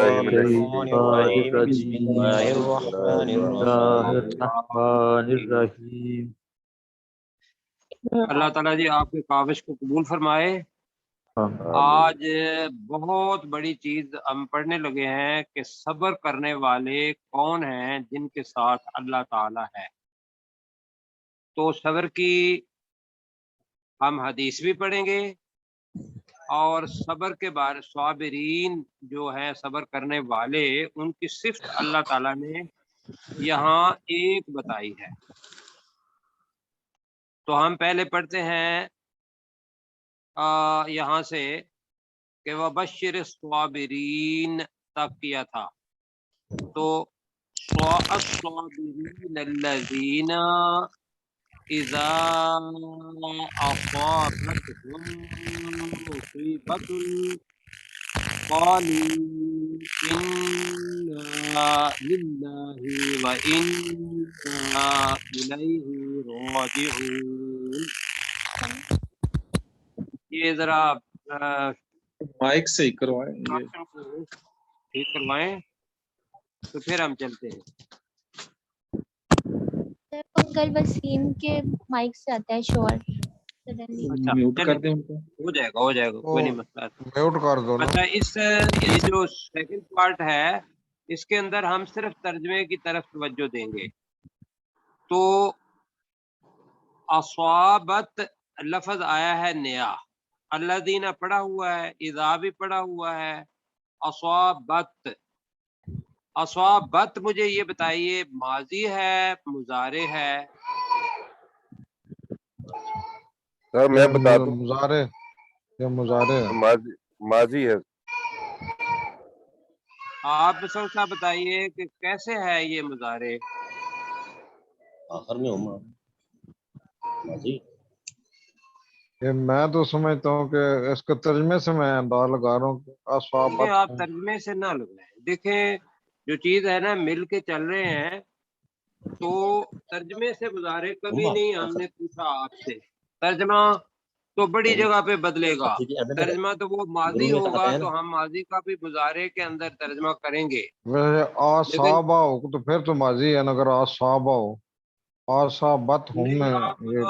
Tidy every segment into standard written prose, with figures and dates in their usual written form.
الشيطان بسم الرجيم الله بسم الرحمن الله الرحيم. الرحمن الرحیم۔ اللہ تعالیٰ جی آپ کی کاوش کو قبول فرمائے۔ آج بہت بڑی چیز ہم پڑھنے لگے ہیں کہ صبر کرنے والے کون ہیں جن کے ساتھ اللہ تعالیٰ ہے۔ تو صبر کی ہم حدیث بھی پڑھیں گے اور صبر کے بارے صابرین جو ہیں صبر کرنے والے ان کی صفت اللہ تعالیٰ نے یہاں ایک بتائی ہے۔ تو ہم پہلے پڑھتے ہیں یہاں سے کہ وبشر الصابرین تک کیا تھا، تو الصابرین الذین اذا اصابتهم مصیبۃ قالوا انا للہ وانا الیہ راجعون۔ یہ ذرا مائک صحیح کروائیں یہ ٹھیک کروائیں تو پھر ہم چلتے ہیں۔ انکل وسیم کے مائک سے آتا ہے شور۔ اچھا میوٹ چلیں، کر دیں ان کو۔ ہو جائے گا کوئی نہیں مسئلہ۔ میوٹ کر دو نا۔ اچھا یہ جو سیکنڈ پارٹ ہے اس کے اندر ہم صرف ترجمے کی طرف توجہ دیں گے۔ تو اصابت لفظ آیا ہے نیا، الذین پڑھا ہوا ہے، اذا بھی پڑھا ہوا ہے، اصابت مجھے یہ بتائیے ماضی ہے مضارع ہے؟ سر میں بتا دوں، مضارع یا مضارع ماضی ہے۔ آپ صاحب بتائیے کہ کیسے ہے یہ مضارع؟ آخر میں ہوما ماضی۔ یہ میں تو سمجھتا ہوں کہ اس کے ترجمے سے میں انداز لگا رہا ہوں کہ نہیں، آپ اصابت ترجمے سے نہ لگائیں۔ دیکھیں جو چیز ہے نا مل کے چل رہے ہیں، تو ترجمے سے مضارع کبھی نہیں ہم نے پوچھا آپ سے۔ ترجمہ تو بڑی جگہ پہ بدلے گا، ترجمہ تو وہ ماضی ہوگا تو ہم ماضی کا بھی مضارع کے اندر ترجمہ کریں گے۔ ویسے آصابہ ہو تو پھر تو ماضی ہے نا، اگر آصابہ ہو آصابت ہم نہیں، میں یہ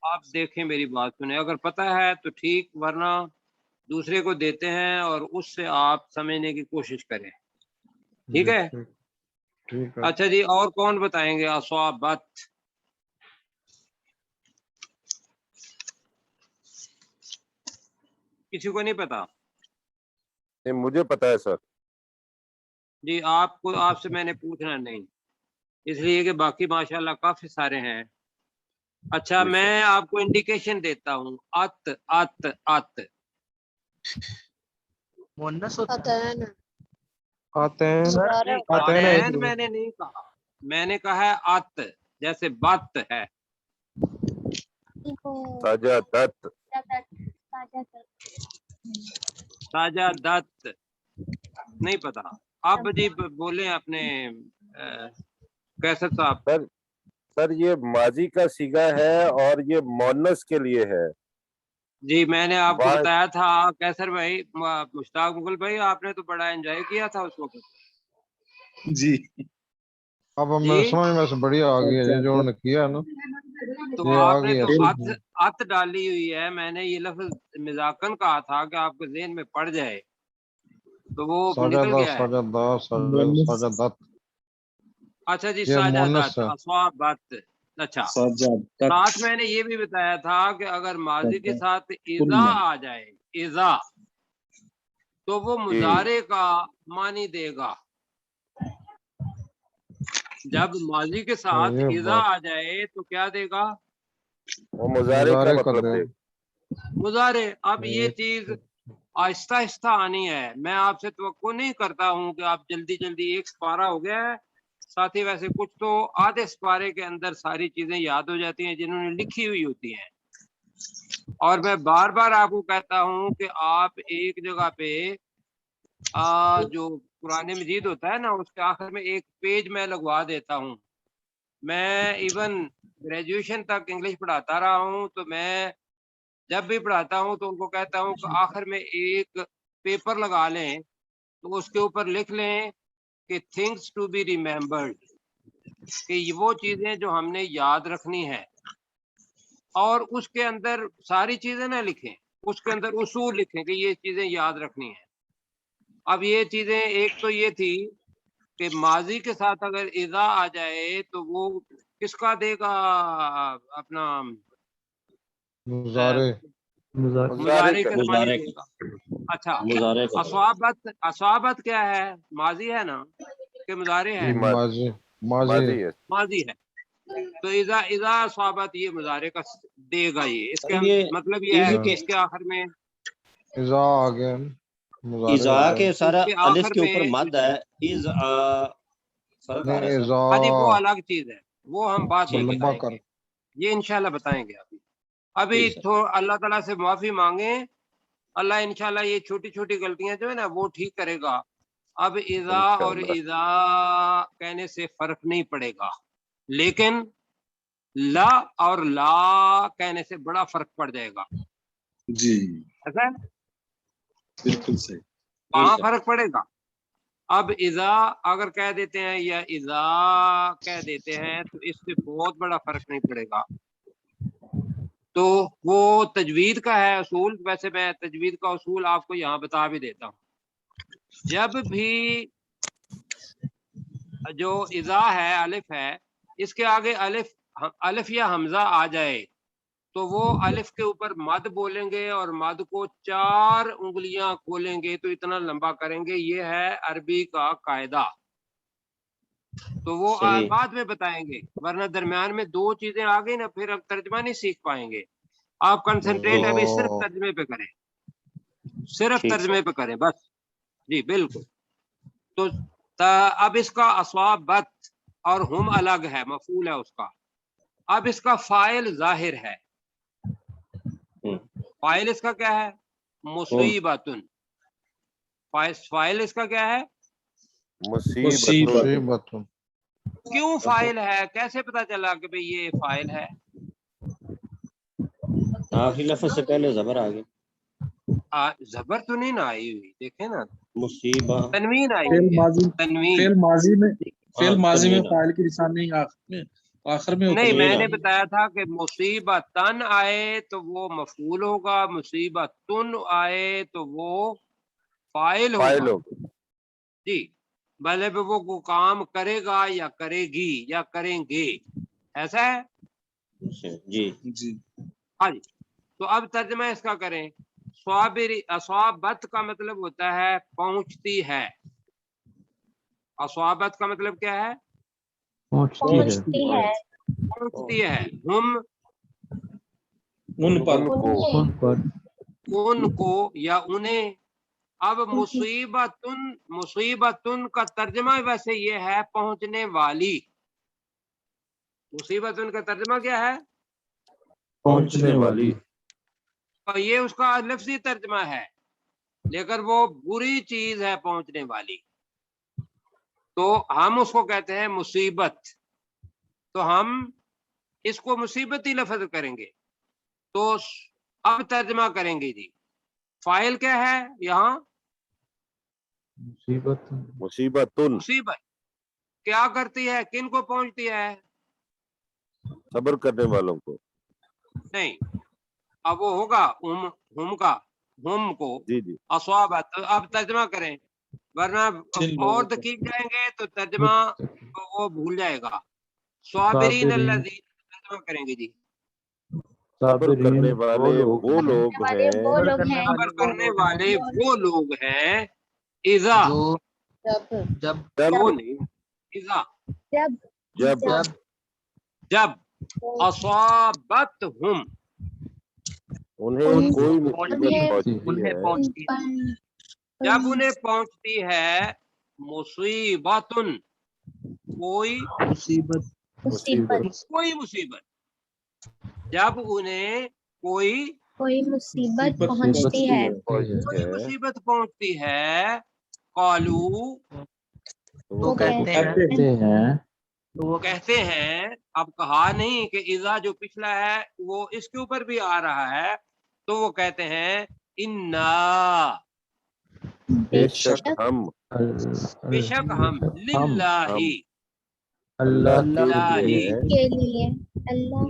آپ دیکھیں میری بات سنیں، اگر پتہ ہے تو ٹھیک، ورنہ دوسرے کو دیتے ہیں اور اس سے آپ سمجھنے کی کوشش کریں، ٹھیک ہے؟ ٹھیک ہے۔ اچھا جی، اور کون بتائیں گے اصابت؟ کسی کو نہیں پتا؟ مجھے پتا ہے سر۔ جی آپ سے میں نے پوچھنا نہیں، اس لیے کہ باقی ماشاءاللہ کافی سارے ہیں۔ اچھا میں آپ کو انڈیکیشن دیتا ہوں، ات ات ات آتین میں نے نہیں کہا، میں نے کہا ہے ات، جیسے بت ہے۔ سجادت، سجادت نہیں پتا۔ اب جی بولیں اپنے کیسر صاحب۔ سر یہ ماضی کا صیغہ ہے اور یہ مؤنث کے لیے ہے۔ جی میں نے آپ کو بتایا تھا کیسر بھائی، مشتاق مغل بھائی، آپ نے تو بڑا انجوائے کیا تھا اس وقت۔ جی اب ہمیں سمجھ میں سے بڑی آ گئی ہے یہ جو انہوں نے کیا نا، تو یہ آپ آ نے گئی تو ہے۔ ات ڈالی ہوئی ہے، میں نے یہ لفظ مذاقن کہا تھا کہ آپ کے ذہن میں پڑ جائے، تو وہ نکل سجدہ گیا ہے۔ سجدہ سجدت اچھا جی، یہ مونس سجادت، ہے۔ اصابت۔ اچھا ساتھ میں نے یہ بھی بتایا تھا کہ اگر ماضی کے ساتھ اذا آ جائے، اذا، تو وہ مضارع کا معنی دے گا۔ جب ماضی کے ساتھ یہ اذا بات آ جائے تو کیا دے گا؟ وہ مضارع کا مطلب دے دے۔ مضارع۔ اب یہ چیز آہستہ آہستہ آنی ہے، میں آپ سے توقع نہیں کرتا ہوں کہ آپ جلدی جلدی، ایک سپارہ ہو گیا ہے ساتھی، ویسے کچھ تو آدھے سپارے کے اندر ساری چیزیں یاد ہو جاتی ہیں جنہوں نے لکھی ہوئی ہوتی ہیں، اور میں بار بار آپ کو کہتا ہوں کہ آپ ایک جگہ پہ جو قرآن مجید ہوتا ہے نا اس کے آخر میں ایک پیج میں لگوا دیتا ہوں۔ میں ایون گریجویشن تک انگلش پڑھاتا رہا ہوں، تو میں جب بھی پڑھاتا ہوں تو ان کو کہتا ہوں کہ آخر میں ایک پیپر لگا لیں तो उसके ऊपर लिख लें कि थिंग्स टू बी रिमेम्बर्ड, कि ये वो चीजें जो हमने याद रखनी है, और उसके अंदर सारी चीजें ना लिखें, उसके अंदर उसूल लिखें कि ये चीजें याद रखनी है। अब ये चीजें, एक तो ये थी कि माजी के साथ अगर इज़ा आ जाए तो वो किसका देगा, अपना मुजारे मुजारे के ज़माने मुजारे देगा। अच्छा, मुजारे का असवाबत क्या है, माजी है ना कि मुजारे है? माजी माजी है। माजी है। तो इज़ा असवाबत ये मुजारे का देगा। ये इसके ये मतलब ये है इज़ा कि इसके आखिर में इज़ा आ गया, मुजारे इज़ा आ के गया। सारा इसके अलिफ आखिर के ऊपर में मद है, फर्क आ रहा है नहीं सर? इज़ा हाँ जी, वो अलग चीज है, वो हम बाद में लंबा बताएंगे, कर। ये इंशाल्लाह बताएंगे। अभी ठीक है। तो अल्लाह ताला से माफी मांगे, अल्लाह इंशाल्लाह ये छोटी छोटी गलतियां जो है ना वो ठीक करेगा। अब इज़ा और इंशाअल्लाह। इज़ा कहने से फर्क नहीं पड़ेगा, लेकिन ला और ला कहने से बड़ा फर्क पड़ जाएगा। जी ऐसा है? बिल्कुल सही। कहाँ फर्क पड़ेगा? अब इज़ा अगर कह देते हैं या इज़ा कह देते हैं तो इससे बहुत बड़ा फर्क नहीं पड़ेगा। तो वो तजवीद का है असूल। वैसे मैं तजवीद का असूल आपको यहाँ बता भी देता हूँ। जब भी जो इज़ा है, अलिफ है, इसके आगे अलिफ या हमजा आ जाए तो वो अलिफ के ऊपर मद बोलेंगे और मद को 4 उंगलियां खोलेंगे तो इतना लंबा करेंगे। ये है अरबी का कायदा। तो वो सही। बाद में बताएंगे, वरना दरमियान में 2 चीजें आ गई ना, फिर अब तर्जमा नहीं सीख पाएंगे। आप कंसंट्रेट अभी सिर्फ तर्जमे पे करें, सिर्फ ठीक तर्जमे पे करें बस। जी बिल्कुल। तो अब इसका अस्वाबत और हम अलग है, मफूल है उसका। अब इसका फाइल जाहिर है। फाइल इसका क्या है? मुसीबतुन। फाइल इसका क्या है? मुसीबत। क्यों फाइल है? कैसे पता चला कि भाई ये फाइल है? आखिरी लफ्ज से पहले जबर आ गया। जबर तो नहीं ना आई हुई, देखे ना, मुसीबा तनवीन आई फेल हुई है, माजी, तनवीन। फेल माजी में, फेल माजी में तनवीन। फाइल की निशानी आखिर में होती नहीं, है। मैंने बताया था कि मुसीबतन आए तो वो मफूल होगा, मुसीबतुन आए तो वो फाइल होगा। जी, भले वो काम करेगा या करेगी या करेंगे, ऐसा है। जी जी हाँ जी। तो अब तर्जमा इसका करें। स्वाबिरी, अस्वाबत का मतलब होता है पहुंचती है। अस्वाबत का मतलब क्या है? पहुंचती है। पहुंचती है। हम उन पर उनको या उन्हें। अब मुसीबतुन का तर्जमा वैसे ये है पहुंचने वाली। मुसीबतुन का तर्जमा क्या है? पहुंचने वाली। और ये उसका लफ्जी तर्जमा है, लेकिन वो बुरी चीज है पहुंचने वाली, तो हम उसको कहते हैं मुसीबत। तो हम इसको मुसीबत ही लफ्ज करेंगे। तो अब तर्जमा करेंगे जी। फाइल क्या है यहाँ? मुसीबतुन मुसीबत क्या करती है, किन को पहुंचती है? सब्र करने वालों को। नहीं, अब वो होगा हम का, हम को जी जी। अस्वाबत। अब तर्जमा करें, वरना और दकीक जाएंगे तो तर्जमा वो भूल जाएगा। स्वाबिरीन अल्लज़ीन तर्जमा करेंगे जी। सब्र करने वाले वो लोग हैं। सब्र करने वाले वो लोग हैं। इज़ा, जब वो नहीं, इज़ा, जब अस्वाबत हम, उन्हें कोई मुसीबत पहुंचती है। जब उन्हें पहुंचती है मुसीबतुन, कोई मुसीबत। जब उन्हें कोई मुसीबत पहुंचती है। कोई मुसीबत पहुंचती है, कालू, वो कहते हैं। अब कहा नहीं कि इज़ा जो पिछला है वो इसके ऊपर भी आ रहा है, तो वो कहते हैं इन्ना, बेशक हम बेशक हम लिल्लाही अल्लाह लिल्लाही के लिए अल्लाह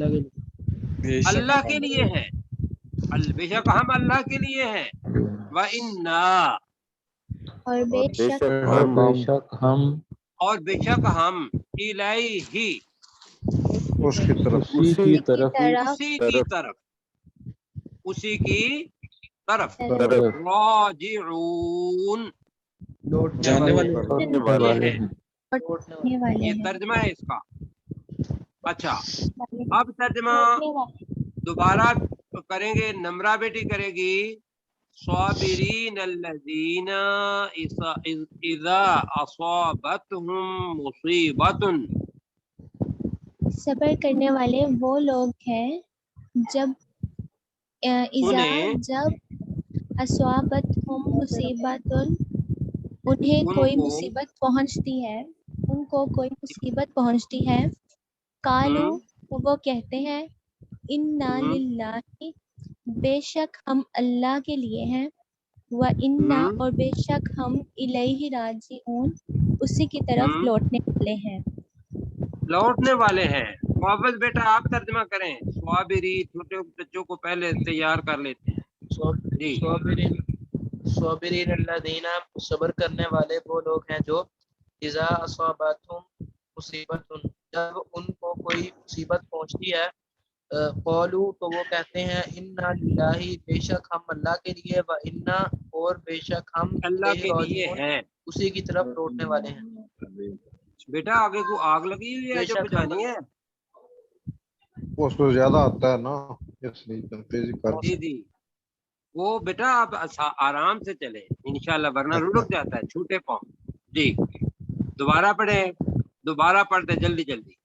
बेशक अल्लाह के लिए है। बेशक हम अल्लाह के लिए हैं। व इन्ना और बेशक बेशक हम और बेशक हम इलैही उसकी तरफ उसी की तरफ उसी की तरफ उसी की तरफ तरफ राजिऊन जाने वाले लौटने ये वाले है, लौटने वाले ये हैं। तर्जमा है इसका। अच्छा, वाले हैं। अब तर्जमा लौटने वाले दोबारा करेंगे, नम्रा बेटी करेगी। स्वाबिरीन अल्लज़ीना इज़ा असाबतहुम मुसीबतुन। सब्र करने वाले वो लोग हैं जब इज़ा उन्हें जब अस्वाबत हम मुसीबतुन उन्हें कोई उनको मुसीबत पहुंचती है, उनको कोई मुसीबत पहुंचती है। कालू तो वो कहते हैं इन्ना लिल्लाहि बेशक हम अल्लाह के लिए हैं, व इन्ना और बेशक हम इलैहि राजिऊन उसी की तरफ लौटने वाले हैं। लौटने वाले हैं। वापस बेटा आप तर्जमा करें। स्वाबिरी, छोटे बच्चों को पहले तैयार कर लेते हैं जी। स्वाबिरीन अल्लज़ीना सब्र करने वाले वो लोग हैं जो इज़ा असाबतहुम मुसीबतुन जब उनको कोई मुसीबत पहुंचती है। क़ालू तो वो कहते हैं इन्ना लिल्लाहि बेशक हम अल्लाह के लिए, व इन्ना और बेशक हम अल्लाह इलैहि के लिए राजिऊन हैं। उसी की तरफ लौटने वाले हैं। बेटा आगे को आग लगी हुई है जो बेशक बुझानी है। उसमें ज्यादा आता है ना, इसलिए तेजी कर। जी जी, वो बेटा आप आराम से चले इंशाल्लाह, वरना रुक जाता है छूटे पाँव। जी दोबारा पढ़े, दोबारा पढ़ते जल्दी जल्दी।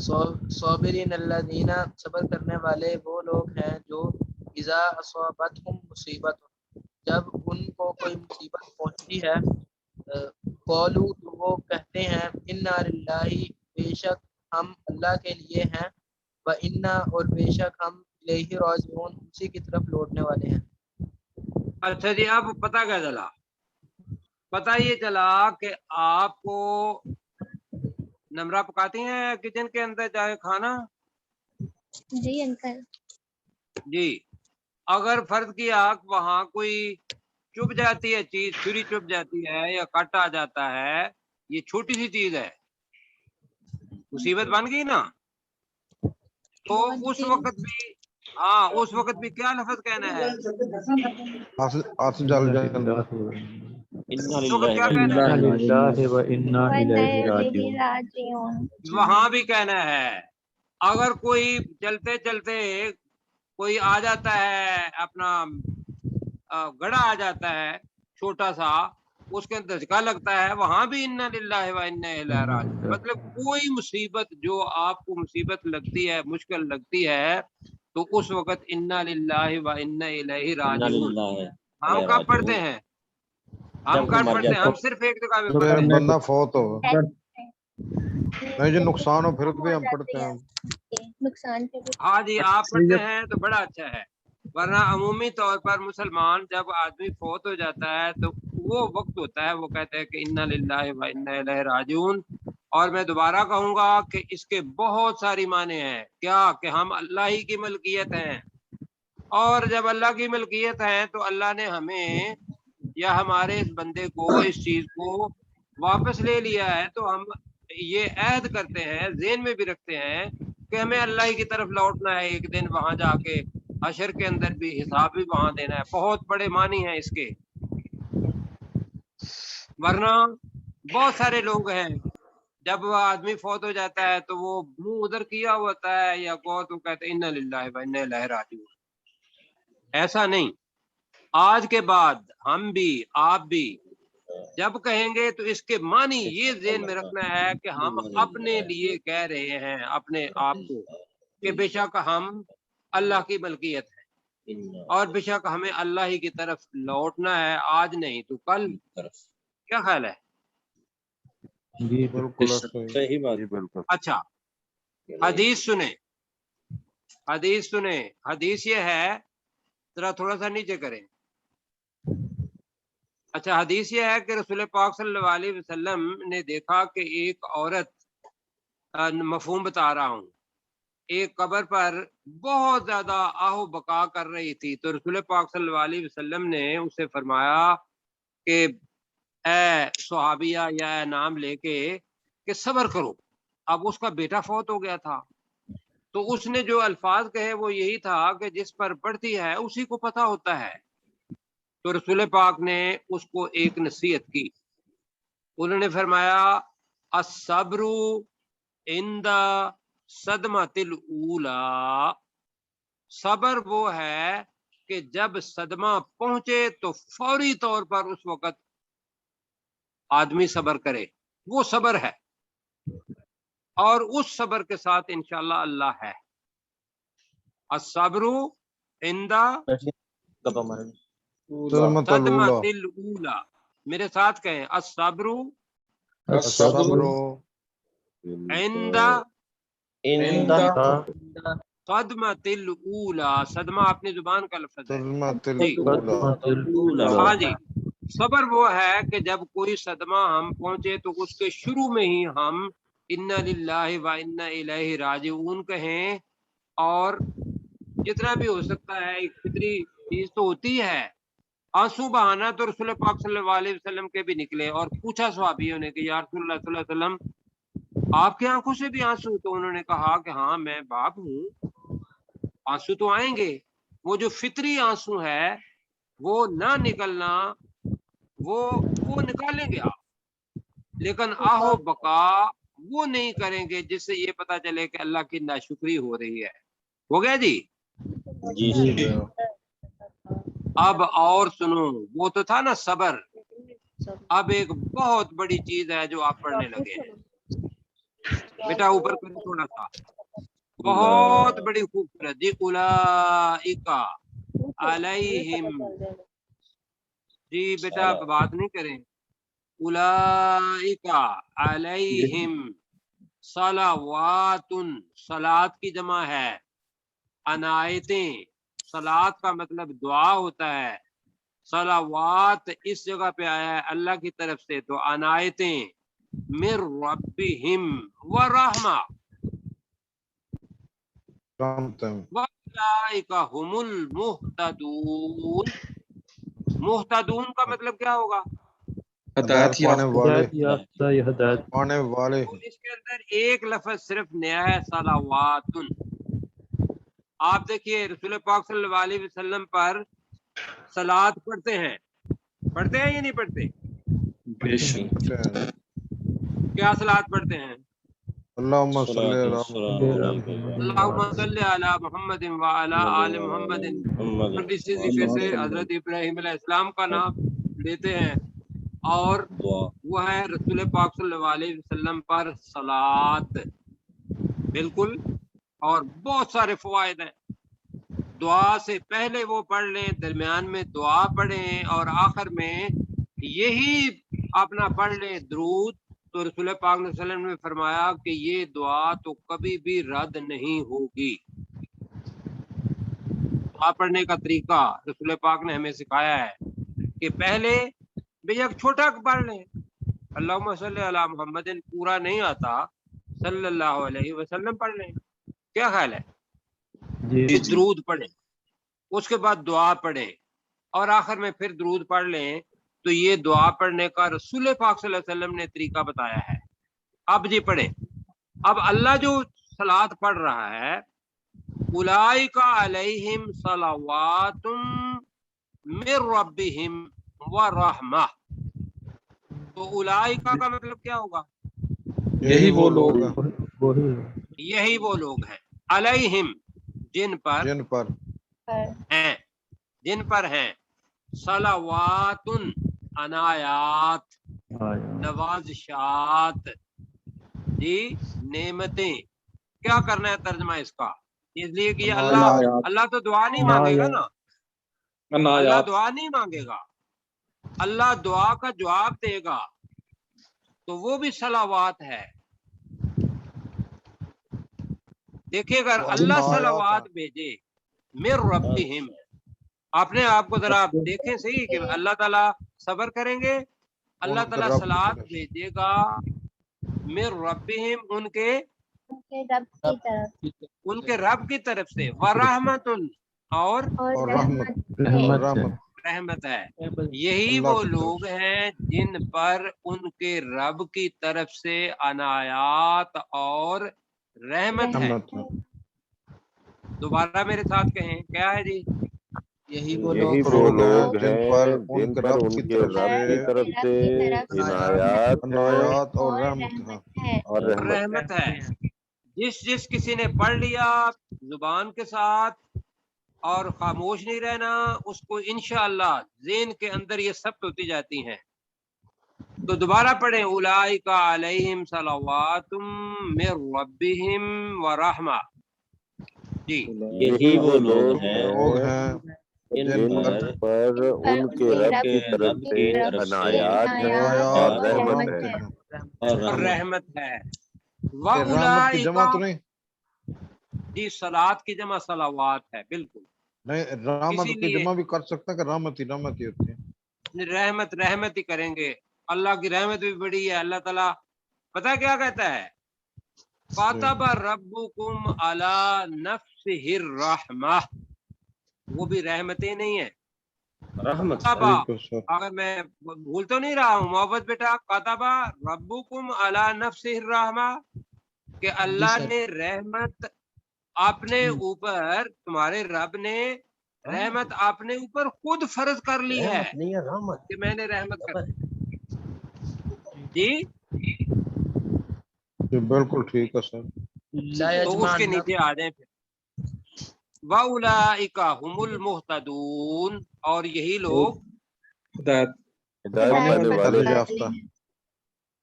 स्वाबिरीन अल्लज़ीना सब्र करने वाले वो लोग हैं जो इज़ा असाबतहुम मुसीबत जब उनको कोई मुसीबत पहुंचती है। क़ालू तो वो कहते हैं इन्ना लिल्लाहि बेशक हम अल्लाह के लिए हैं, व इन्ना और बेशक हम इलैहि राजिऊन उसी की तरफ लौटने वाले हैं। अच्छा जी, अब पता क्या चला? पता ये चला कि आपको नमरा पकाती हैं किचन के अंदर जाए खाना। जी अंकल। जी, अगर फर्ज की आग वहां कोई चुभ जाती है, चीज छुरी चुभ जाती है या कट आ जाता है, ये छोटी सी चीज है, मुसीबत बन गई ना, तो उस वक्त भी हाँ उस वक्त भी क्या लफ्ज कहना है? हाथ जल जाए। इन्ना उस वक्त क्या कहना है? इन्ना लिल्लाहि व इन्ना व इलैहि इलैहि राजिऊन। राजिऊन वहां भी कहना है। अगर कोई चलते चलते कोई आ जाता है, अपना गड़ा आ जाता है छोटा सा, उसके अंदर धचका लगता है, वहां भी इन्ना लिल्लाहि व इन्ना इलैहि राजिऊन। मतलब कोई मुसीबत जो आपको मुसीबत लगती है, मुश्किल लगती है, तो उस वक्त इन्ना लिल्लाहि व इन्ना इलैहि इन्ना राजिऊन लिल्लाहि हम कब पढ़ते हैं? हम जब कब मर पढ़ते हैं? जाता हम सिर्फ एक जगह में फिर पढ़ते हैं। बंदा फौत हो, नहीं जो नुकसान हो फिर भी हम पढ़ते हैं। नुकसान पे भी हाँ जी, आप पढ़ते हैं तो बड़ा अच्छा है, वरना अमूमी तौर पर मुसलमान जब आदमी फौत हो जाता है तो वो वक्त होता है, वो कहते हैं कि इन्ना लिल्लाहि व इन्ना इलैहि राजिऊन। और मैं दोबारा कहूंगा कि इसके बहुत सारी माने हैं। क्या कि हम अल्लाह ही की मलकियत हैं, और जब अल्लाह की मलकियत है तो अल्लाह ने हमें या हमारे इस बंदे को इस चीज को वापस ले लिया है, तो हम ये अहद करते हैं, ज़हन में भी रखते हैं कि हमें अल्लाह ही की तरफ लौटना है एक दिन, वहां जाके हशर के अंदर भी हिसाब भी वहां देना है। बहुत बड़े मानी हैं इसके, वरना बहुत सारे लोग हैं जब वह आदमी फौत हो जाता है तो वो मुंह उधर किया होता है या को तो कहते हैं इन्ना लिल्लाहि व इन्ना इलैहि राजिऊन। ऐसा नहीं, आज के बाद हम भी आप भी जब कहेंगे तो इसके मानी ये ज़हन में रखना है कि हम अपने लिए कह रहे हैं अपने आप को कि बेशक हम अल्लाह की मलकियत है और बेशक हमें अल्लाह ही की तरफ लौटना है, आज नहीं तो कल। क्या ख्याल है? जी बिल्कुल सही बात। बिल्कुल। अच्छा, हदीस सुने, हदीस सुने। हदीस ये है, जरा थोड़ा सा नीचे करें। अच्छा, हदीस ये है कि रसूल पाक सल्लल्लाहु अलैहि वसल्लम ने देखा कि एक औरत, मफहूम बता रहा हूँ, एक कब्र पर बहुत ज्यादा आहो बका कर रही थी। तो रसूल पाक सल्लल्लाहु अलैहि वसल्लम ने उसे फरमाया कि ए सुहाबिया या ए नाम लेके कि सब्र करो। अब उसका बेटा फौत हो गया था, तो उसने जो अल्फाज कहे वो यही था कि जिस पर पड़ती है उसी को पता होता है। तो रसूल पाक ने उसको एक नसीहत की। उन्होंने फरमाया अस्सब्रु इंदा सदमतिल ऊला, सब्र वो है कि जब सदमा पहुंचे तो फौरी तौर पर उस वक्त आदमी सब्र करे, वो सब्र है। और उस सब्र के साथ इंशाअल्लाह अल्लाह है। अस्सब्रु इंदा सदमतिल ऊला, मेरे साथ कहें अस्सब्रु अस्सब्रु इंदा इंदा सदमतिल ऊला, सदमा अपनी जुबान का लफ्ज है सदमतिल जी। ऊला। हाँ जी, सब्र वो है कि जब कोई सदमा हम पहुंचे तो उसके शुरू में ही हम इन्ना लिल्लाहि व इन्ना इलैहि राजिऊन कहें। और जितना भी हो सकता है, एक फितरी चीज तो होती है, आंसू बहाना तो रसूल पाक सल्लल्लाहु अलैहि वसल्लम के भी निकले। और पूछा सहाबियों ने कि या रसूलुल्लाह सल्लल्लाहु अलैहि वसल्लम, आपकी आंखों से भी आंसू? तो उन्होंने कहा कि हाँ, मैं बाप हूँ, आंसू तो आएंगे। वो जो फितरी आंसू है वो ना निकलना, वो निकालेंगे आप, लेकिन आहो बका वो नहीं करेंगे जिससे ये पता चले कि अल्लाह की नाशुक्री हो रही है। हो गया जी? जी अब और सुनो, वो तो था ना सबर। अब एक बहुत बड़ी चीज है जो आप पढ़ने लगे हैं। बेटा ऊपर करो थोड़ा सा, बहुत बड़ी खूबसूरत जी। उलाइका अलैहिम, जी बेटा आप बात नहीं करें। उलाइका अलैहिम सलावातुन, सलात की जमा है, अनायतें, सलात का मतलब दुआ होता है। सलावात इस जगह पे आया है अल्लाह की तरफ से, तो अनायतें मिर रब्बिहिम व रहमा वलाइका हुमुल मुहतदून। मुहतदून का मतलब क्या होगा? हिदायत पाने वाले, हिदायत याफ्ता या हिदायत पाने वाले। तो इसके अंदर एक लफ्ज सिर्फ नया है, सलावातुन। आप देखिए रसूल पाक सल्लल्लाहु अलैहि वसल्लम पर सलात पढ़ते हैं या नहीं पढ़ते? क्या सलात पढ़ते हैं? अल्लाहुम्मा सल्ली अला अल्लाहुम्मा सल्ली अला मुहम्मदिन व अला आलि मुहम्मदिन। इसी तरीके से हजरत इब्राहिम अलैहिस्सलाम का नाम लेते हैं और वो है रसूल पाक सल्लल्लाहु अलैहि वसल्लम पर सलात। बिल्कुल, और बहुत सारे फवायद हैं। दुआ से पहले वो पढ़ लें, दरमियान में दुआ पढ़ें और आखिर में यही अपना पढ़ लें दरूद। तो रसूल पाक सल्लल्लाहु अलैहि वसल्लम ने फरमाया कि ये दुआ तो कभी भी रद्द नहीं होगी। दुआ पढ़ने का तरीका रसूल पाक ने हमें सिखाया है कि पहले बेशक छोटा पढ़ लें, अल्लाहुम्मा सल्ली अला मुहम्मदिन, पूरा नहीं आता, सल्लल्लाहु अलैहि वसल्लम पढ़ लें। क्या ख्याल है? जी दरूद पढ़ें, उसके बाद दुआ पढ़ें और आखिर में फिर दरूद पढ़ लें। तो ये दुआ पढ़ने का रसूल पाक सल्लल्लाहु अलैहि वसल्लम ने तरीका बताया है। अब जी पढ़ें। अब अल्लाह जो सलात पढ़ रहा है, उलाइका अलैहिम सलावातुम मिर रब्बिहिम व रहमा, तो उलाइका का मतलब क्या होगा? यही वो लोग यही वो लोग हैं, अलैहिम जिन पर हैं, सलावातुन अनायात, नवाज़िशात जी, नेमतें। क्या करना है तर्जमा इसका? इसलिए कि अल्लाह तो दुआ नहीं मांगेगा ना, अल्लाह दुआ नहीं मांगेगा, अल्लाह दुआ का जवाब देगा, तो वो भी सलावात है। देखिए, अगर अल्लाह सलावात भेजे मिर रब्बिहिम, अपने आप को जरा आप देखें सही कि अल्लाह ताला सब्र करेंगे, अल्लाह उनके ताला रब की सलात तरफ से। भेजेगा मिर रब्बिहिम उनके उनके रब की तरफ से व रहमतुन और और रहमत रहमत है। रहमत रहमत है। यही अल्लाह वो की तरफ लोग हैं जिन पर उनके रब की तरफ से अनायात और रहमत है। रहमत है। दोबारा मेरे साथ कहें, क्या है जी? यही वो यही लोग वो लोग लोग हैं जिन हैं पर जिन उनके पर रब की उनके तरफ रब की से तरफ से इनायात अनायात और रहमत है। है और रहमत रहमत है। जिस किसी ने पढ़ लिया जुबान के साथ और खामोश नहीं रहना, उसको इंशाअल्लाह ज़हन के अंदर ये सब होती जाती हैं। तो दोबारा पढ़ें, उलाइका अलैहिम सलवातुम मिर रब्बिहिम व रहमा। जी, यही वो लोग लोग हैं हैं जिन जिन पर पर उनके रब उनके की तरफ रब से की तरफ से अनायात है अनायात और और रहमत रहमत है। है। और और रहमत। रहमत है। व ये रहमत की जमा उलाइका, तो नहीं? जी सलात की जमा सलावात है, बिल्कुल। नहीं, रहमत की इसीलिए जमा भी कर सकते हैं कि रहमत ही होती है। रहमत ही करेंगे। अल्लाह की रहमत भी बड़ी है। अल्लाह ताला पता क्या कहता है? कातब रब्बुकुम अला नफ्सिहिर रहमा, वो भी रहमत ही नहीं है। रहमत कातबा, बिल्कुल सर। अगर मैं भूल तो नहीं रहा हूँ मोहब्बत बेटा, कातबा रब्बुकुम अला नफ्सिहिर रहमा, कि अल्लाह ने रहमत अपने ऊपर, तुम्हारे रब ने रहमत अपने ऊपर खुद फर्ज कर ली है रहमत नहीं है, रहमत। कि मैंने रहमत कर दी। जी, ये बिल्कुल ठीक है सर। तो उसके नीचे आ जाए फिर। वउलाइका हुमुल मुहतदून, और यही लोग हिदायत हिदायत पाने पाने वाले। वाले हिदायत याफ्ता।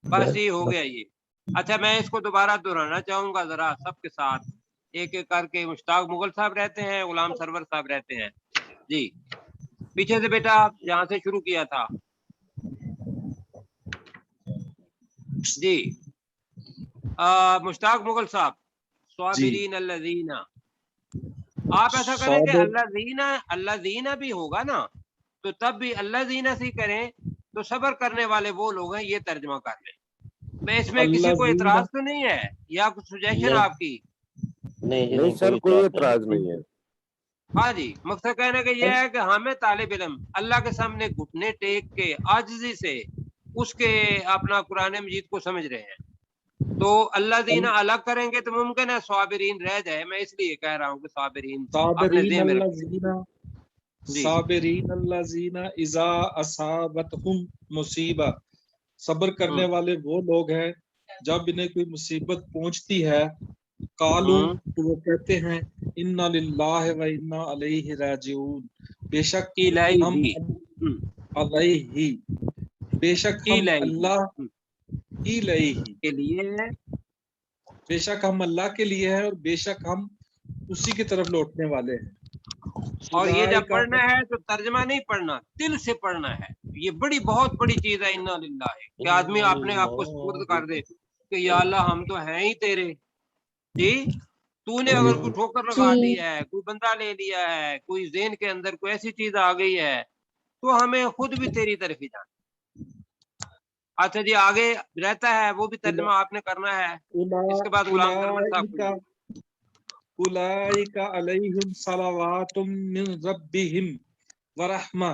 बस ये हो गया ये। अच्छा, मैं इसको दोबारा दोहराना चाहूंगा जरा सबके साथ, एक एक करके। मुश्ताक मुगल साहब रहते हैं, गुलाम सरवर साहब रहते हैं। जी, पीछे से बेटा, जहाँ से शुरू किया था। जी, मुश्ताक मुगल साहब, स्वाबिरीन अल्लज़ीना, आप ऐसा करें कि अल्लाज़ीना भी होगा ना, तो तब भी अल्लाज़ीना से करें तो सब्र करने वाले वो लोग हैं, ये तर्जमा कर लें। मैं इसमें किसी को इतराज तो नहीं है या कुछ सुजेशन नहीं। आपकी? नहीं सर, कोई एतराज नहीं है। हाँ जी, मकसद कहने का यह है कि हमें तालिब इल्म अल्लाह के सामने घुटने टेक के आजिज़ी से उसके अपना कुरान मजीद को समझ रहे हैं। तो अल्लाह दीना अलग करेंगे तो मुमकिन है स्वाबिरीन रह जाए। मैं इसलिए कह रहा हूँ कि स्वाबिरीन अपने ज़हन में रखें। जी, साबिरीन अल्लज़ीना इज़ा असाबतहुम मुसीबा, सब्र करने वाले वो लोग हैं जब इन्हें कोई मुसीबत पहुंचती है। कालू, तो वो कहते हैं इन्ना लिल्लाहि व इन्ना अलैहि राजिऊन, बेशक इलाही हम अलैहि, बेशक हम इलाही अल्लाह इलैहि, के लिए, बेशक हम अल्लाह के लिए हैं और बेशक हम उसी की तरफ लौटने वाले हैं। और ये जब उलाइका, पढ़ना है तो तर्जमा नहीं पढ़ना, दिल से पढ़ना है। ये बड़ी बहुत बड़ी चीज है इन्ना लिल्लाहि, कि आदमी अपने आप को सुपुर्द कर दे कि या अल्लाह हम तो हैं ही तेरे। जी, तूने अगर कोई ठोकर लगा दी है, कोई बंदा ले लिया है, कोई ज़हन के अंदर कोई ऐसी चीज आ गई है, तो हमें खुद भी तेरी तरफ ही जाना। अच्छा जी, आगे रहता है वो भी तर्जमा आपने करना है। इसके बाद गुलाम सरवर साहब, उलाइका अलैहिम सलावातुम मिन रब्बिहिम व रहमा,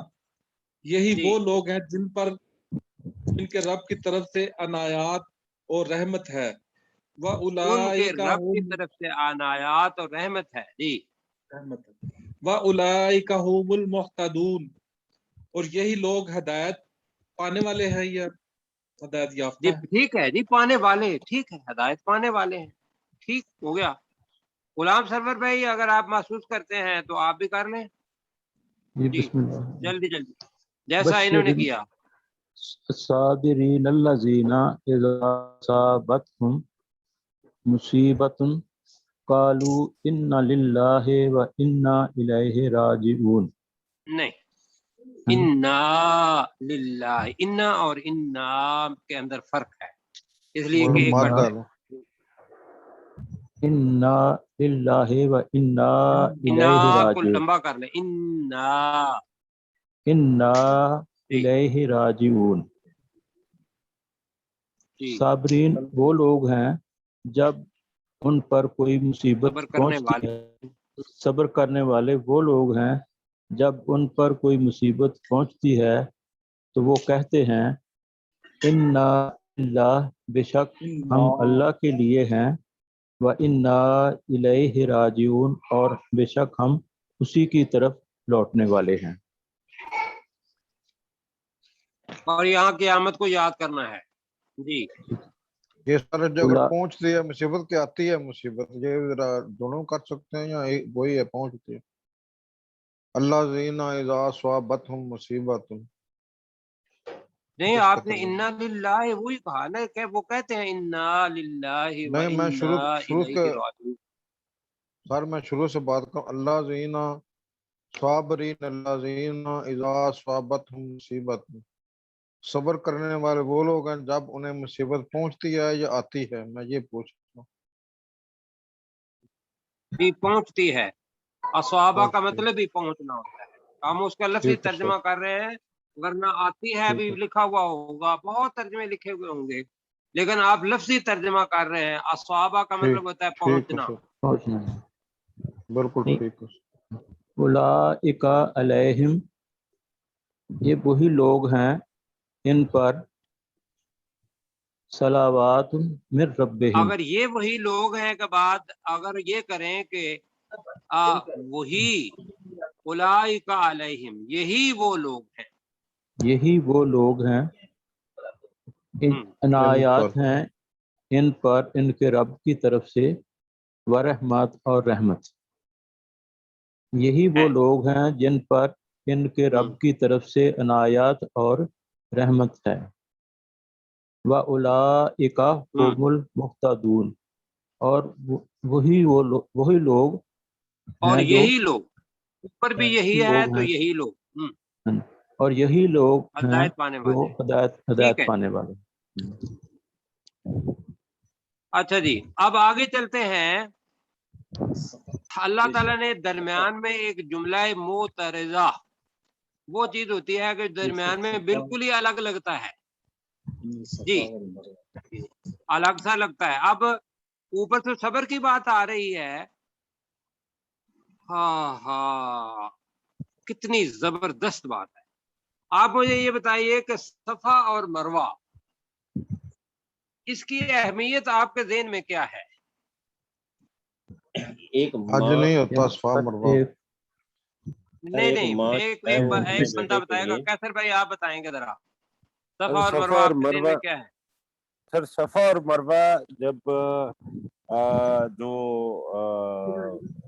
यही जी। वो लोग हैं जिन पर इनके रब की तरफ से अनायात और रहमत है। व उनके उलाइका रब की तरफ से अनायात और रहमत है। जी, व उलाइका हुमुल मुहतदून, और यही लोग हिदायत पाने वाले हैं या हिदायत याफ्ता जी है। ठीक है जी, पाने वाले, ठीक है, हिदायत पाने वाले हैं। ठीक हो गया। गुलाम सरवर भाई, अगर आप महसूस करते हैं तो आप भी कर लें। जी जी, बिस्मिल्लाह। जल्दी जल्दी, जैसा इन्होंने किया। साबिरीन अल्लज़ीना इज़ा असाबतहुम मुसीबतुन कालू इन्ना लिल्लाहि व इन्ना इलैहि राजिऊन। नहीं, इन्ना लिल्लाहि, इन्ना और इन्ना के अंदर फर्क है, इसलिए कि एक बार इन्ना लिल्लाहि व इन्ना इन्ना इलैहि को राजिऊन। लंबा कर ले, इन्ना। इन्ना जी इलैहि राजिऊन। जी, साबरीन वो लोग हैं जब उन पर कोई मुसीबत सब्र करने पहुंचती वाले। है। सब्र करने वाले वो लोग हैं जब उन पर कोई मुसीबत पहुंचती है तो वो कहते हैं इन्ना लिल्लाह, बेशक हम अल्लाह के लिए हैं, व इन्ना इलैहि राजिऊन, और बेशक हम उसी की तरफ लौटने वाले हैं। और यहाँ क़यामत को याद करना है। जी ये सारे जो अगर उला- पहुंचती है मुसीबत की आती है मुसीबत, ये जरा दोनों कर सकते हैं या वही है पहुंचती है? अल्लाह ज़ीना इज़ा स्वाबतहुम मुसीबतुन, नहीं, इसका आपने तर्जुमा। इन्ना लिल्लाहि वही कहा ना, क्या वो कहते हैं इन्ना लिल्लाहि व नहीं, मैं इन्ना शुरू के इलैहि राजिऊन। सर मैं शुरू से बात करूं, अल्लाह ज़ीना स्वाबरीन अल्लाह ज़ीना इज़ा स्वाबतहुम मुसीबतुन, सब्र करने वाले वो लोग हैं जब उन्हें मुसीबत पहुंचती है या आती है। मैं ये पूछ रहा हूँ। भी पहुंचती है, अस्वाबा का पहुंचती है, मतलब भी पहुंचना होता है। हम उसका लफ्ज़ी ठीक है सर, तर्जमा कर रहे हैं, वरना आती है भी ठीक है, लिखा हुआ होगा, बहुत तर्जमे लिखे हुए होंगे, लेकिन आप लफ्ज़ी तर्जमा कर रहे हैं। अस्वाबा का मतलब होता है ठीक है पहुंचना। सर, पहुंचना है। बिल्कुल नहीं, ठीक है। उलाइका अलैहिम, ये वही लोग हैं इन पर सलावात मिर रब्बिहिम। अगर ये वही लोग हैं के बाद अगर ये करें कि वही उलाइका अलैहिम, यही वो लोग हैं। यही वो लोग हैं, इन अनायात पर हैं इन पर इनके रब की तरफ से, व रहमत और रहमत। यही वो लोग हैं जिन पर इनके रब की तरफ से अनायात और रहमत है। व उलाइका हुमुल मुहतदून, और वही लोग और हैं जो यही लोग, ऊपर भी यही है लोग तो हैं, यही लोग और यही लोग हैं हदायत पाने जो वाले। हदायत ठीक हदायत है, पाने वाले। अच्छा जी, अब आगे चलते हैं। अल्लाह ताला ने दरमियान में एक जुमला मोतरज़ा, वो चीज होती है कि दरमियान में बिल्कुल ही अलग लगता है जी, अलग सा लगता है। अब ऊपर से सब्र की बात आ रही है, हाँ हाँ, कितनी जबरदस्त बात है। आप मुझे ये बताइए कि सफा और मरवा, इसकी अहमियत आपके ज़हन में क्या है? एक आज माँ, नहीं होता सफा मरवा। एक नहीं एक नहीं, माँ एक जो है एक, वो एक अपने बंदा बेटे के बताएगा। लिए, कैसर भाई आप बताएंगे जरा, सर सफा और सफा मरवा और आपके ज़हन मरवा, में क्या है? सर सफा और मरवा जब जो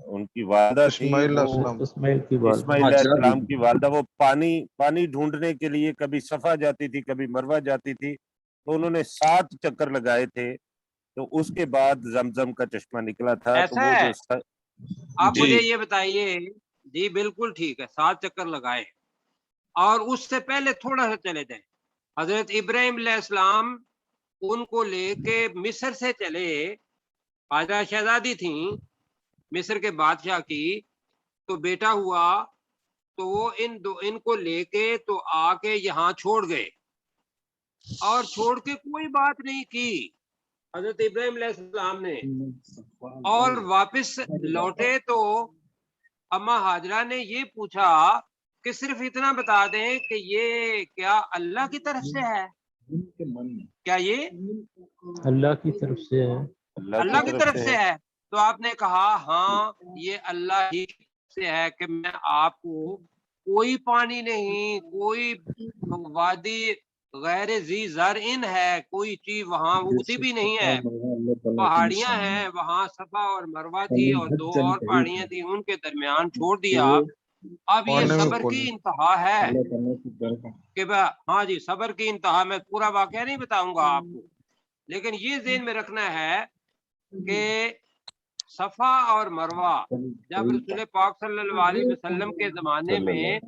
उनकी वालदा थी, इस्माइल वो अस्लम, इस्माइल की बात। इस्माइल अलैहिस्सलाम की वालदा, वो पानी पानी ढूंढने के लिए कभी सफा जाती थी कभी मरवा जाती थी, तो उन्होंने 7 चक्कर लगाए थे, तो उसके बाद जमजम का चश्मा निकला था। तो ऐसा वो है, जो आप जी मुझे ये बताइए। जी बिल्कुल ठीक है, 7 चक्कर लगाए। और उससे पहले थोड़ा सा चले जाए, हजरत इब्राहिम अलैहिस्सलाम उनको लेके मिस्र से चले, हाजरा शहजादी थी मिस्र के बादशाह की, तो बेटा हुआ, तो वो इनको लेके तो आके यहाँ छोड़ गए, और छोड़ के कोई बात नहीं की हजरत इब्राहिम अलैहिस्सलाम ने। और वापस लौटे तो अम्मा हाजरा ने ये पूछा कि सिर्फ इतना बता दें कि ये क्या अल्लाह की तरफ से है, क्या ये अल्लाह की तरफ से है। अल्लाह की तरफ से है? तो आपने कहा हाँ, ये अल्लाह ही से है कि मैं आपको कोई पानी नहीं, कोई वादी गैर जी जर इन है, कोई चीज वहां उगती भी नहीं है, पहाड़ियां हैं वहां, सफा और मरवा थी और 2 और पहाड़ियां थी, उनके दरमियान छोड़ दिया। अब ये पानी में सब्र की खोली। इंतहा है कि हाँ जी, सब्र की इंतहा। मैं पूरा वाकया नहीं बताऊंगा आपको, लेकिन ये ज़हन में रखना है कि सफा और मरवा जब रसूल पाक सल्लल्लाहु अलैहि वसल्लम के जमाने में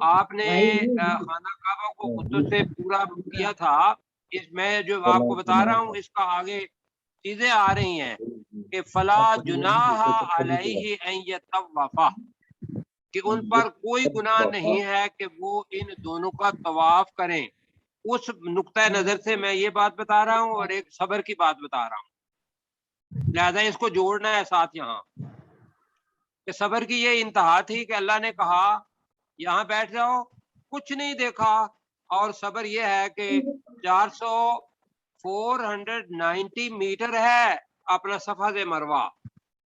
आपने खाना काबा को खुद से पूरा किया था, इस मैं जो आपको बता रहा हूँ इसका आगे चीजें आ रही हैं। کہ فلا जुनाह अलैहि अन यतवफ़ा, कि उन पर कोई गुनाह नहीं है कि वो इन दोनों का तवाफ करें। उस नुक्ता नजर से मैं ये बात बता रहा हूँ और एक सबर की बात बता रहा हूँ, लिहाजा इसको जोड़ना है साथ यहाँ कि सबर की ये इंतहा थी कि अल्लाह ने कहा यहाँ बैठ जाओ, कुछ नहीं देखा, और सबर ये है कि 490 मीटर है अपना सफा से मरवा,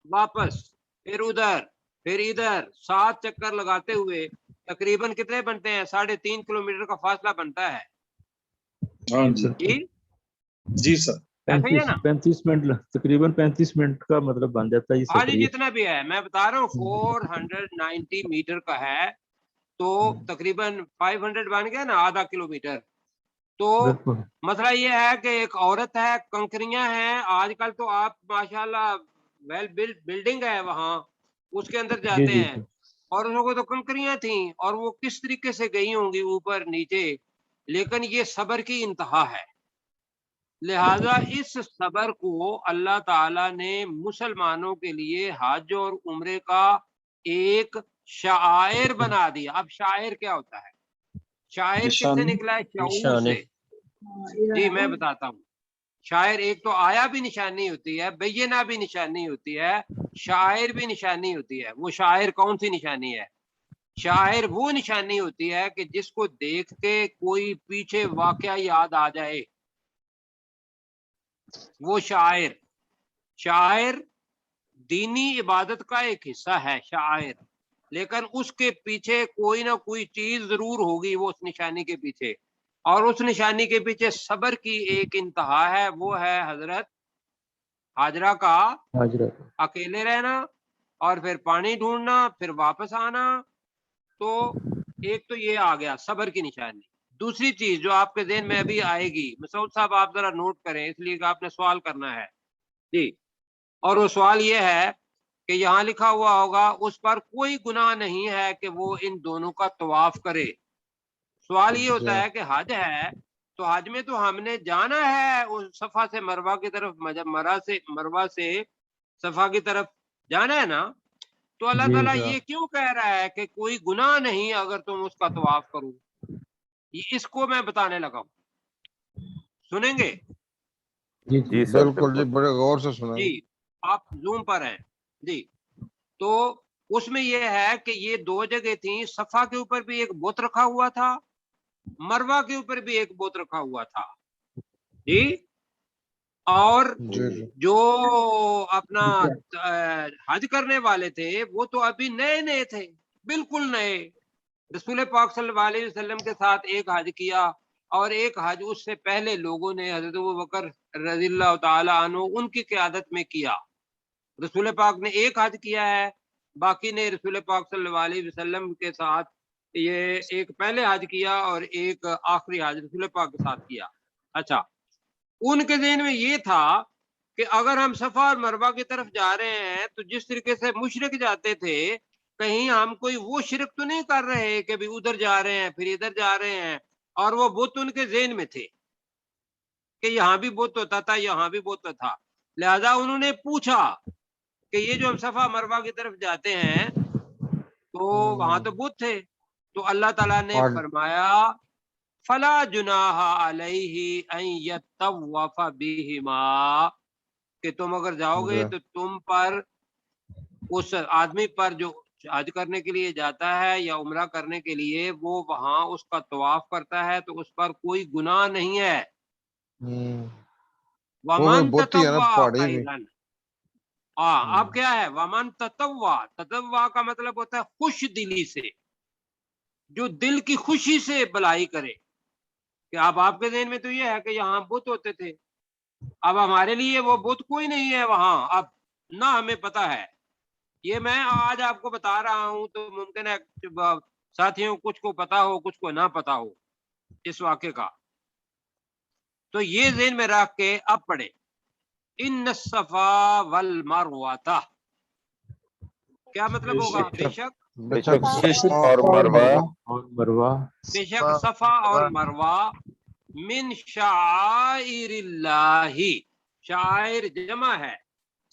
वापस फिर उधर फिर इधर 7 चक्कर लगाते हुए तकरीबन कितने बनते हैं? 3.5 किलोमीटर का फासला बनता है। हाँ जी जी जी सर। ऐसा ही है ना? 35 मिनट, तकरीबन 35 मिनट का मतलब बन जाता है ये हाँ जी, सफर। जितना भी है मैं बता रहा हूँ 490 मीटर का है तो तकरीबन 500 बन गया ना, आधा किलोमीटर। तो बिल्कुल। मसला ये है कि एक औरत है, कंकरियां हैं, आजकल तो आप माशाल्लाह वेल बिल्ड बिल्डिंग है वहां, उसके अंदर जी जाते जी हैं, और उन लोगों को तो कंकरियां थी और वो किस तरीके से गई होंगी ऊपर नीचे, लेकिन ये सबर की इंतहा है। लिहाजा इस सबर को अल्लाह ताला ने मुसलमानों के लिए हज और उम्रे का एक शायर बना दिया। अब शायर क्या होता है? शायर किससे निकला है? शऊर निशानी। से। जी मैं बताता हूँ। शायर एक तो आया भी निशानी होती है, बैयना भी निशानी होती है, शायर भी निशानी होती है। वो शायर कौन सी निशानी है? शायर वो निशानी होती है कि जिसको देख के कोई पीछे वाकया याद आ जाए, वो शायर। शायर दीनी इबादत का एक हिस्सा है शायर, लेकिन उसके पीछे कोई ना कोई चीज जरूर होगी वो उस निशानी के पीछे, और उस निशानी के पीछे सबर की एक इंतहा है, वो है हजरत हाजरा का हाजरा। अकेले रहना और फिर पानी ढूंढना फिर वापस आना। तो एक तो ये आ गया सबर की निशानी। दूसरी चीज जो आपके ज़हन में अभी आएगी, मसूद साहब आप जरा नोट करें, इसलिए कि आपने सवाल करना है जी, और वो सवाल ये है कि यहाँ लिखा हुआ होगा उस पर कोई गुनाह नहीं है कि वो इन दोनों का तवाफ करे। सवाल ये होता है कि हज है तो हज में तो हमने जाना है उस सफा से मरवा की तरफ, मरवा से सफा की तरफ जाना है ना, तो अल्लाह जी ताला ये क्यों कह रहा है कि कोई गुनाह नहीं अगर तुम उसका तवाफ करो? ये इसको मैं बताने लगा हूँ, सुनेंगे? जी जी सर बिल्कुल जी, बड़े गौर से सुने। जी आप जूम पर हैं जी। तो उसमें यह है कि ये दो जगह थी, सफा के ऊपर भी एक बुत रखा हुआ था, मरवा के ऊपर भी एक बुत रखा हुआ था जी। और जी जो अपना हज करने वाले थे वो तो अभी नए नए थे, बिल्कुल नए। रसूल पाक सल्लल्लाहु अलैहि वसल्लम के साथ एक हज किया और एक हज उससे पहले लोगों ने हजरत अबू बकर रज़ियल्लाहु ताला अन्हु उनकी क़यादत में किया। रसूल पाक ने एक हज किया है, बाकी ने रसूल पाक सल्लल्लाहु अलैहि वसल्लम के साथ ये एक पहले हज किया और एक आखिरी हज रसूल पाक के साथ किया। अच्छा, उनके ज़हन में ये था कि अगर हम सफा और मरवा की तरफ जा रहे हैं तो जिस तरीके से मुशरिक जाते थे, कहीं हम कोई वो शिरक तो नहीं कर रहे कि भी उधर जा रहे हैं फिर इधर जा रहे हैं। और वो बुत उनके ज़हन में थे कि यहाँ भी बुत होता था, यहाँ भी बुत था। लिहाजा उन्होंने पूछा कि ये जो हम सफा मरवा की तरफ जाते हैं तो वहां तो बुत थे, तो अल्लाह ताला ने हाँ। फरमाया फला जुनाह अलैहि अन यतवफ़ बिहिमा, कि तुम अगर जाओगे तो तुम पर, उस आदमी पर जो हज करने के लिए जाता है या उम्रा करने के लिए, वो वहां उसका तवाफ करता है तो उस पर कोई गुनाह नहीं है। वो वमन बोती है ना ततव्वा पहाड़ी में। खैरन। अब क्या है? वमन ततव्वा, ततव्वा का मतलब होता है खुश दिली से, जो दिल की खुशी से भलाई करे। कि अब आपके ज़हन में तो ये है कि यहाँ बुत होते थे, अब हमारे लिए वो बुत कोई नहीं है वहां, अब ना हमें पता है। ये मैं आज आपको बता रहा हूं तो मुमकिन है साथियों कुछ को पता हो कुछ को ना पता हो इस वाक़े का। तो ये ज़हन में रख के अब पढ़े इन सफा वल मरवाता, क्या मतलब होगा? बेशक बेशक और मरवा और मरवा बेशक सफा और मरवा मिन शाइरिल्लाही, शाइर जमा है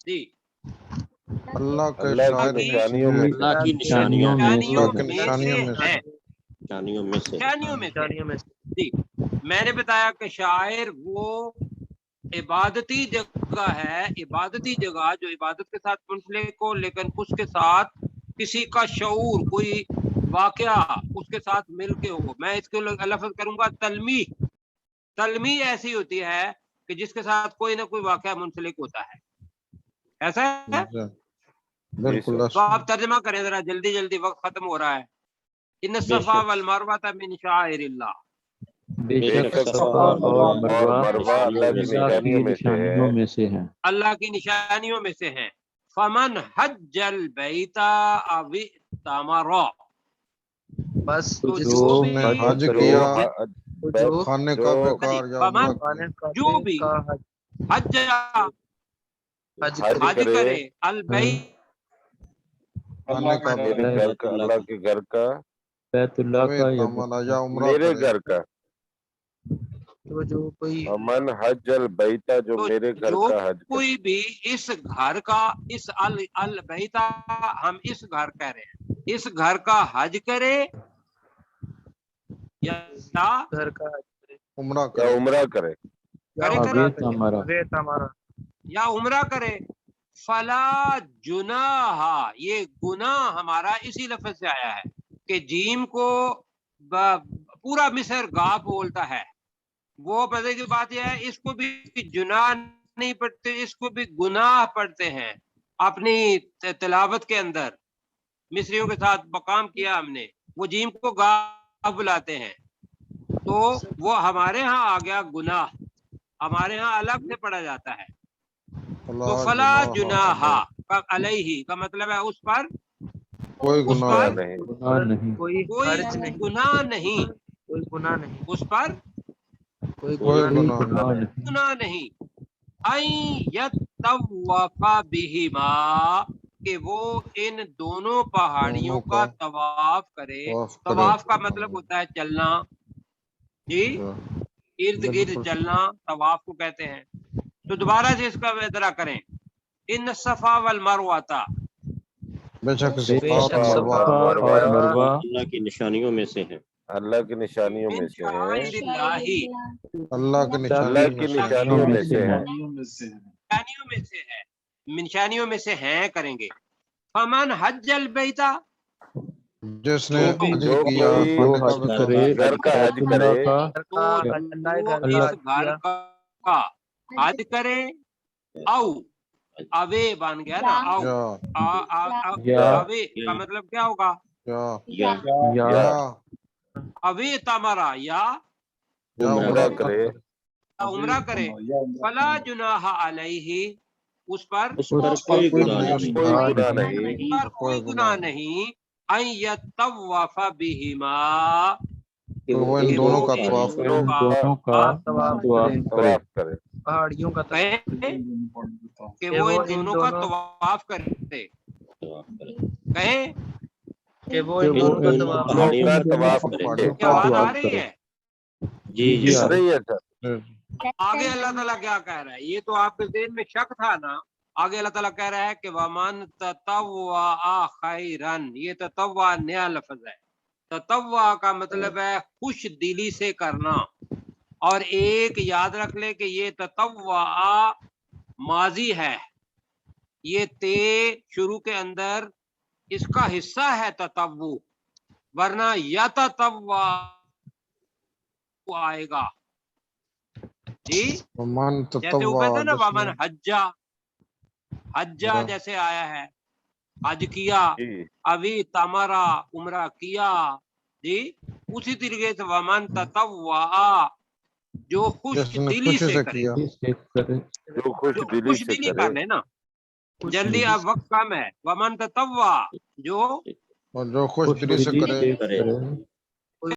जी, अल्लाह के अल्लाह शायर की में निशानियों में से अल्लाह की निशानियों में अल्लाह के निशानियों निशानियों में में से से है, निशानियों में से निशानियों में से। निशानियों में से। जी, मैंने बताया कि शायर वो इबादती जगह है, इबादती जगह जो इबादत के साथ मुंसलिक हो, लेकिन उसके साथ किसी का शऊर, कोई वाकया उसके साथ मिल के हो। मैं इसको लफ्ज करूंगा तलमी। तलमी ऐसी होती है कि जिसके साथ कोई ना कोई वाकया मुंसलिक होता है, ऐसा है। बिल्कुल तो आप तर्जमा करें जरा, जल्दी जल्दी, वक्त खत्म हो रहा है। इन सफा वल मरवा मिन शाइरिल्लाह, बेशक बेशक सफा और मरवा मरवा अल्लाह की अल्लाह की निशानियों में से निशानियों है। में से हैं। अल्लाह की निशानियों में से हैं। फमन हज्जल बैता अवी तमरा, बस तो जो जो भी जिसने हज करे, किया जो खाने जो- का बेकार या फमन उम्रा खाने किया जो भी का हज हज हज हज हज करे करे अल बै खाने का मेरे बेकार घर का, अल्लाह के घर का, बैतुल्लाह अवे का या तमन्ना या उम्रा मेरे करे घर का। तो जो कोई अमन हज अल बैता, जो तो मेरे घर जो का हज कर। कोई भी इस घर का, इस अल अल बैता, हम इस घर कह रहे हैं, इस घर का हज करे या घर का हज करे उम्रा या करे उम्रा करे, करे अवे करे तमरा, वे तमारा या उम्रा करे, फला जुनाहा, ये गुनाह हमारा इसी लफ्ज से आया है कि जीम को पूरा मिस्र गा बोलता है। वो पता की बात यह है, इसको भी जुनाह नहीं पढ़ते, इसको भी गुनाह पढ़ते हैं अपनी तिलावत के अंदर। मिस्रियों के साथ मकाम किया हमने, वो जीम को गा बुलाते हैं, तो वो हमारे यहाँ आ गया गुनाह, हमारे यहाँ अलग से पढ़ा जाता है। तो फला जुनाहा का अलैहि का मतलब है उस पर, कोई उस गुनाह पर नहीं, गुनाह नहीं, कोई कोई हर्ज नहीं, गुनाह नहीं, कोई गुनाह नहीं, उस पर कोई कोई गुनाह कोई नहीं। गुनाह गुनाह नहीं। गुनाह नहीं। आई यतवफ़ा बिहिमा, कि वो इन दोनों पहाड़ियों दोनों का का तवाफ करे। तवाफ करे। तवाफ का मतलब होता है चलना, जी, इर्द गिर्द बिल्कुल। चलना तवाफ को कहते हैं। तो दोबारा से इसका वेदरा करें, इन सफा वल मरवाता, बेशक बेशक सफा और बेशक मरवा सफा और और मरवा अल्लाह की निशानियों में से है। अल्लाह की निशानियों मिन में से है। शाइरिल्लाही, अल्लाह के अल्लाह निशानियों की में से निशानियों में से है। निशानियों में से है, निशानियों में से हैं करेंगे। फमन हज्जल बैता, जिसने जो हज जो किया कोई खाने का हज बेकार करे घर का हज बैतुल्लाह करे, का, घर तो का क्या? अल्लाह के जो घर अल्लाह इस घर का हज करे, औ अवे बन गया ना, औ या अवे का मतलब क्या होगा, या या या अवे तमरा, या या उम्रा उम्रा करे, उम्रा करे। फला जुनाहा अलैहि, उस पर उस पर कोई गुनाह कोई नहीं। गुनाह नहीं। पर कोई गुनाह नहीं। अन यतवफ़ा बिहिमा, तो वो इन दोनों का इन तवाफ इन करे। दोनों का तवाफ तवाफ करे, करे। तवाफ करे, पहाड़ियों का कहे कि वो इन दोनों का तवाफ करे, कहे कि वो कि इन वो दोनों का इन तवाफ पहाड़ियों का का तवाफ तवाफ करे। पहाड़ियों क्या का आवाज आ तवाफ रही करे। है? जी जी आ सही है सर। आगे अल्लाह ताला क्या कह रहा है, ये तो आपके ज़हन में शक था ना। आगे अल्लाह ताला कह रहा है कि वमन ततव्वा खैरन, ये ततव्वा नया लफ्ज है। ततव्वा का मतलब है खुश दिली से करना, और एक याद रख ले कि ये ततव्वा माजी है, ये ते शुरू के अंदर इसका हिस्सा है ततव्वु, वरना या ततव्वा आएगा जी। मन जैसे वो ततव्वा कहते हैं ना, जिसने वमन हज्जा, हज्जा हाँ। जैसे आया है, हज किया, जी, अभी तमरा उम्रा किया, जी, उसी तरीके से वमन ततव्वा, जो खुश जिसने दिली खुशी से से करे, किया इसे करे। जो खुश जो दिली खुश से दिली करे, कर ले ना, जल्दी अब वक्त कम है। वमन ततव्वा, जो और जो खुश खुश दिली से दिली करे से करे। करे।